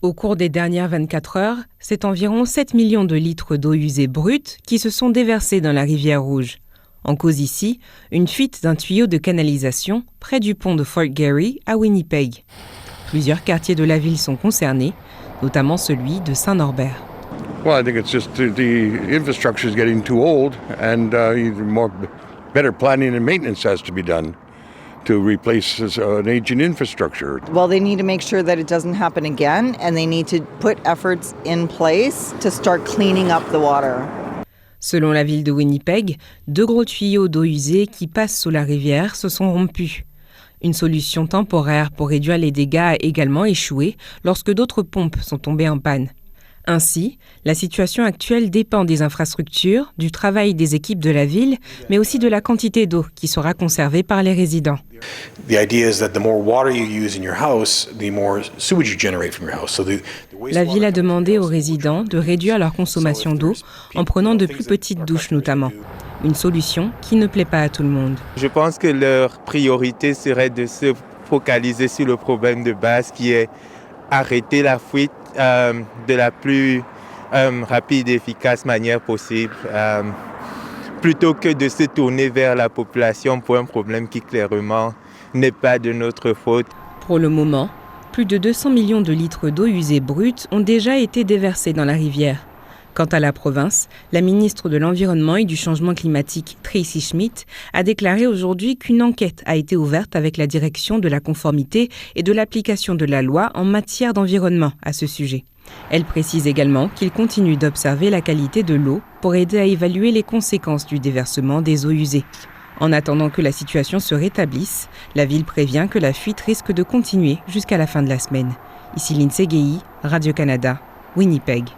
Au cours des dernières 24 heures, c'est environ 7 millions de litres d'eau usée brute qui se sont déversés dans la rivière Rouge. En cause ici, une fuite d'un tuyau de canalisation près du pont de Fort Garry à Winnipeg. Plusieurs quartiers de la ville sont concernés, notamment celui de Saint-Norbert. Well, I think it's just the infrastructure is getting too old and better planning and maintenance has to be done to replace an aging infrastructure. Well, they need to make sure that it doesn't happen again, and they need to put efforts in place to start cleaning up the water. Selon la ville de Winnipeg, 2 gros tuyaux d'eau usée qui passent sous la rivière se sont rompus. Une solution temporaire pour réduire les dégâts a également échoué lorsque d'autres pompes sont tombées en panne. Ainsi, la situation actuelle dépend des infrastructures, du travail des équipes de la ville, mais aussi de la quantité d'eau qui sera conservée par les résidents. La ville a demandé aux résidents de réduire leur consommation d'eau en prenant de plus petites douches notamment. Une solution qui ne plaît pas à tout le monde. Je pense que leur priorité serait de se focaliser sur le problème de base qui est arrêter la fuite de la plus rapide et efficace manière possible, plutôt que de se tourner vers la population pour un problème qui clairement n'est pas de notre faute. Pour le moment, plus de 200 millions de litres d'eau usée brute ont déjà été déversés dans la rivière. Quant à la province, la ministre de l'Environnement et du Changement climatique, Tracy Schmidt, a déclaré aujourd'hui qu'une enquête a été ouverte avec la direction de la conformité et de l'application de la loi en matière d'environnement à ce sujet. Elle précise également qu'il continue d'observer la qualité de l'eau pour aider à évaluer les conséquences du déversement des eaux usées. En attendant que la situation se rétablisse, la ville prévient que la fuite risque de continuer jusqu'à la fin de la semaine. Ici Lindsay Guéhi, Radio-Canada, Winnipeg.